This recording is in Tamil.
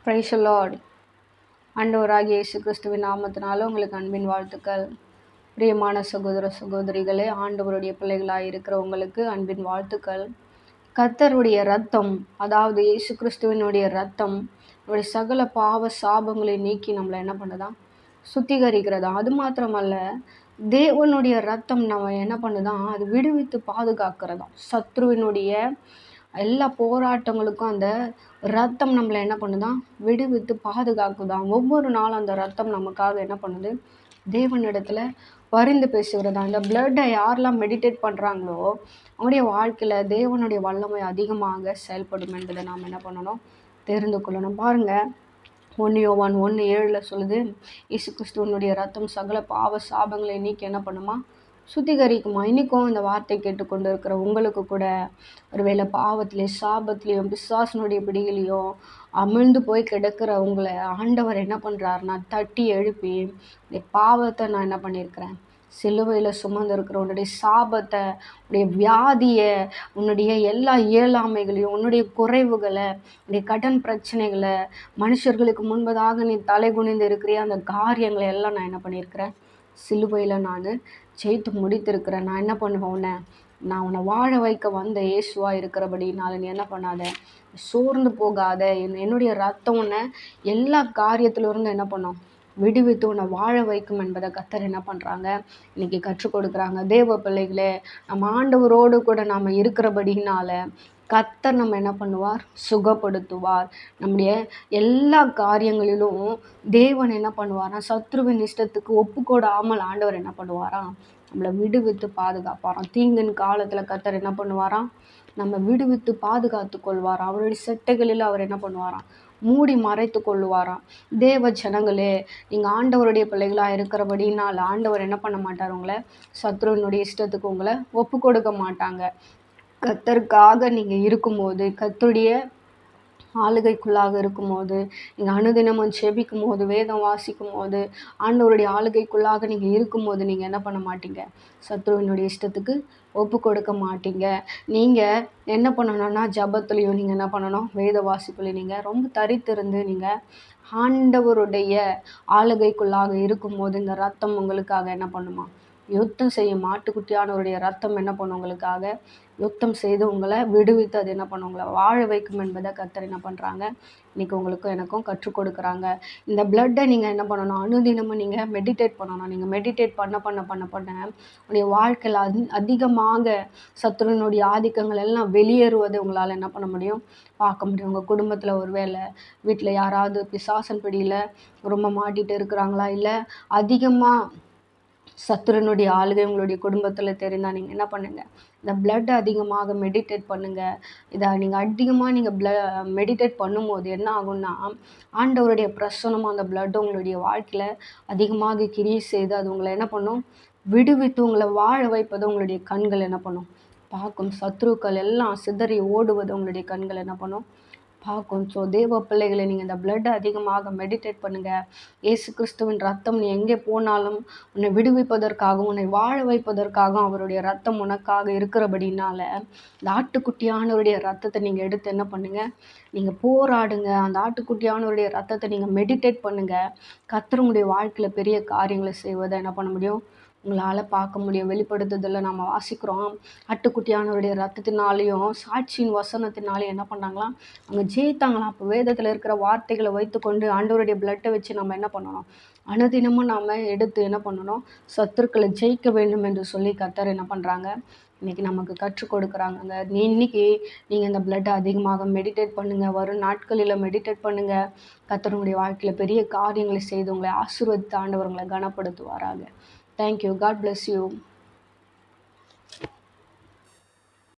Praise the Lord. ஆண்டவராகிய இயேசு கிறிஸ்துவின் நாமத்தினால உங்களுக்கு அன்பின் வாழ்த்துக்கள். பிரியமான சகோதர சகோதரிகளே, ஆண்டவருடைய பிள்ளைகளாக இருக்கிற உங்களுக்கு அன்பின் வாழ்த்துக்கள். கர்த்தருடைய ரத்தம், அதாவது இயேசு கிறிஸ்துவினுடைய ரத்தம் நம்முடைய சகல பாவ சாபங்களை நீக்கி நம்மளை என்ன பண்ணுதான், சுத்திகரிக்கிறதா. அது மாத்திரமல்ல, தேவனுடைய ரத்தம் நம்ம என்ன பண்ணுதான், அது விடுவித்து பாதுகாக்கிறதா. சத்ருவினுடைய எல்லா போராட்டங்களுக்கும் அந்த ரத்தம் நம்மளை என்ன பண்ணுதான், விடுவித்து பாதுகாக்குதான். ஒவ்வொரு நாளும் அந்த ரத்தம் நமக்காக என்ன பண்ணுது, தேவனிடத்துல பரிந்து பேசுகிறதா. இந்த பிளட்டை யாரெல்லாம் மெடிடேட் பண்ணுறாங்களோ அவங்களுடைய வாழ்க்கையில் தேவனுடைய வல்லமை அதிகமாக செயல்படும் என்பதை நாம் என்ன பண்ணணும், தெரிந்து கொள்ளணும். பாருங்கள், 1 யோவான் 1:7 சொல்லுது, இயேசு கிறிஸ்துவனுடைய ரத்தம் சகல பாவ சாபங்களை நீக்கி என்ன பண்ணுமா, சுத்திகரிக்குமா. இன்றைக்கும் இந்த வார்த்தை கேட்டுக்கொண்டு இருக்கிற உங்களுக்கு கூட ஒருவேளை பாவத்திலேயும் சாபத்திலையும் பிசாசனுடைய பிடியிலையும் அமிழ்ந்து போய் கிடக்கிற உங்களை ஆண்டவர் என்ன பண்ணுறாருன்னா, தட்டி எழுப்பி இந்த பாவத்தை நான் என்ன பண்ணியிருக்கிறேன், சிலுவையில் சுமந்திருக்கிற உன்னுடைய சாபத்தை, உன்னுடைய வியாதியை, உன்னுடைய எல்லா இயலாமைகளையும், உன்னுடைய குறைவுகளை, உன்னுடைய கடன் பிரச்சனைகளை, மனுஷர்களுக்கு முன்பதாக நீ தலை குனிந்து இருக்கிற அந்த காரியங்களை எல்லாம் நான் என்ன பண்ணியிருக்கிறேன், சிலுவையில் நான் ஜெயித்து முடித்திருக்கிறேன். நான் என்ன பண்ணுவேன், நான் உன்னை வாழ வைக்க வந்த இயேசுவா இருக்கிறபடினால நீ என்ன பண்ணாத, சோர்ந்து போகாத. என்னுடைய ரத்தம் உன்னை எல்லா காரியத்திலிருந்து என்ன பண்ணும், விடுவித்து உன்னை வாழ வைக்கும் என்பதை கர்த்தர் என்ன பண்ணுறாங்க, இன்னைக்கு கற்றுக் கொடுக்குறாங்க. தேவ பிள்ளைகளே, நம்ம ஆண்டவரோடு கூட நாம் இருக்கிறபடினால கர்த்தர் நம்ம என்ன பண்ணுவார், சுகப்படுத்துவார். நம்முடைய எல்லா காரியங்களிலும் தேவன் என்ன பண்ணுவாரா, சத்ருவின் இஷ்டத்துக்கு ஒப்புக்கொடாமல் ஆண்டவர் என்ன பண்ணுவாராம், நம்மளை விடுவித்து பாதுகாப்பாராம். தீங்கின் காலத்தில் கர்த்தர் என்ன பண்ணுவாராம், நம்ம விடுவித்து பாதுகாத்து கொள்வாராம். அவருடைய செட்டைகளில் அவர் என்ன பண்ணுவாராம், மூடி மறைத்து கொள்ளுவாராம். தேவ ஜனங்களே, நீங்கள் ஆண்டவருடைய பிள்ளைகளாக இருக்கிறபடினால் ஆண்டவர் என்ன பண்ண மாட்டார், உங்களை சத்ருவினுடைய இஷ்டத்துக்கு உங்களை ஒப்பு கொடுக்க மாட்டாங்க. கர்த்தருக்காக நீங்கள் இருக்கும்போது, கர்த்தருடைய ஆளுகைக்குள்ளாக இருக்கும்போது, நீங்கள் அனுதினமும் ஜெபிக்கும் போது, வேதம் வாசிக்கும் போது, ஆண்டவருடைய ஆளுகைக்குள்ளாக நீங்கள் இருக்கும்போது நீங்கள் என்ன பண்ண மாட்டீங்க, சத்ருவினுடைய இஷ்டத்துக்கு ஒப்பு கொடுக்க மாட்டீங்க. நீங்கள் என்ன பண்ணணும்னா, ஜபத்துலையும் நீங்கள் என்ன பண்ணணும், வேத வாசிப்புலையும் நீங்கள் ரொம்ப தரித்திருந்து நீங்கள் ஆண்டவருடைய ஆளுகைக்குள்ளாக இருக்கும்போது இந்த ரத்தம் உங்களுக்காக என்ன பண்ணுமா, யுத்தம் செய்யும். ஆட்டுக்குட்டியானவருடைய ரத்தம் என்ன பண்ணும், உங்களுக்காக யுத்தம் செய்து உங்களை விடுவித்து அது என்ன பண்ணும், உங்களை வாழ வைக்கும் என்பதை கர்த்தர் என்ன பண்ணுறாங்க, இன்றைக்கி உங்களுக்கும் எனக்கும் கற்றுக் கொடுக்குறாங்க. இந்த பிளட்டை நீங்கள் என்ன பண்ணணும், அனுதினமும் நீங்கள் மெடிடேட் பண்ணணும். நீங்கள் மெடிடேட் பண்ண பண்ண பண்ண பண்ண உங்களுடைய வாழ்க்கையில் அதிகமாக சத்துருனுடைய ஆதிக்கங்கள் எல்லாம் வெளியேறுவதை உங்களால் என்ன பண்ண முடியும், பார்க்க முடியும். உங்கள் குடும்பத்தில் ஒரு வேளை வீட்டில் யாராவது பிசாசன் பிடியில் ரொம்ப மாட்டிகிட்டு இருக்கிறாங்களா, இல்லை அதிகமாக சத்துருனுடைய ஆளுகை உங்களுடைய குடும்பத்தில் தெரிந்தால் நீங்கள் என்ன பண்ணுங்கள், இந்த பிளட்டை அதிகமாக மெடிடேட் பண்ணுங்கள். இதை நீங்கள் அதிகமாக நீங்கள் மெடிடேட் பண்ணும்போது என்ன ஆகும்னா, ஆண்டவருடைய பிரசனமும் அந்த பிளட் உங்களுடைய வாழ்க்கையில் அதிகமாக கிரியை செய்து அது உங்களை என்ன பண்ணும், விடுவித்து உங்களை வாழ வைப்பது உங்களுடைய கண்கள் என்ன பண்ணும், பார்க்கும். சத்ருக்கள் எல்லாம் சிதறி ஓடுவது உங்களுடைய கண்கள் என்ன பண்ணும், பார்க்கும். ஸோ தேவ பிள்ளைகளை, நீங்கள் இந்த பிளட்டை அதிகமாக மெடிடேட் பண்ணுங்கள். இயேசு கிறிஸ்துவின் ரத்தம் நீ எங்கே போனாலும் உன்னை விடுவிப்பதற்காகவும் உன்னை வாழ வைப்பதற்காகவும் அவருடைய ரத்தம் உனக்காக இருக்கிறபடினால இந்த ஆட்டுக்குட்டியானவருடைய ரத்தத்தை நீங்கள் எடுத்து என்ன பண்ணுங்கள், நீங்கள் போராடுங்க. அந்த ஆட்டுக்குட்டியானவருடைய ரத்தத்தை நீங்கள் மெடிடேட் பண்ணுங்கள். கர்த்தர் உங்களுடைய வாழ்க்கையில் பெரிய காரியங்களை செய்வதை என்ன பண்ண முடியும், உங்களால் பார்க்க முடியும். வெளிப்படுத்துதலில் நம்ம வாசிக்கிறோம், ஆட்டுக்குட்டியானவருடைய ரத்தத்தினாலேயும் சாட்சியின் வசனத்தினாலேயும் என்ன பண்ணாங்களாம், அவங்க ஜெயித்தாங்களாம். அப்போ வேதத்தில் இருக்கிற வார்த்தைகளை வைத்துக்கொண்டு ஆண்டவருடைய பிளட்டை வச்சு நம்ம என்ன பண்ணணும், அனுதினமும் நாம் எடுத்து என்ன பண்ணணும், சத்துருக்களை ஜெயிக்க வேண்டும் என்று சொல்லி கர்த்தர் என்ன பண்ணுறாங்க, இன்றைக்கி நமக்கு கற்றுக் கொடுக்குறாங்க. இன்றைக்கி நீங்கள் இந்த பிளட்டை அதிகமாக மெடிடேட் பண்ணுங்கள். வரும் நாட்களில் மெடிடேட் பண்ணுங்கள். கர்த்தருடைய வாழ்க்கையில் பெரிய காரியங்களை செய்து உங்களை ஆசீர்வதித்து ஆண்டவர் உங்களை கனப்படுத்துவாராக. Thank you. God bless you.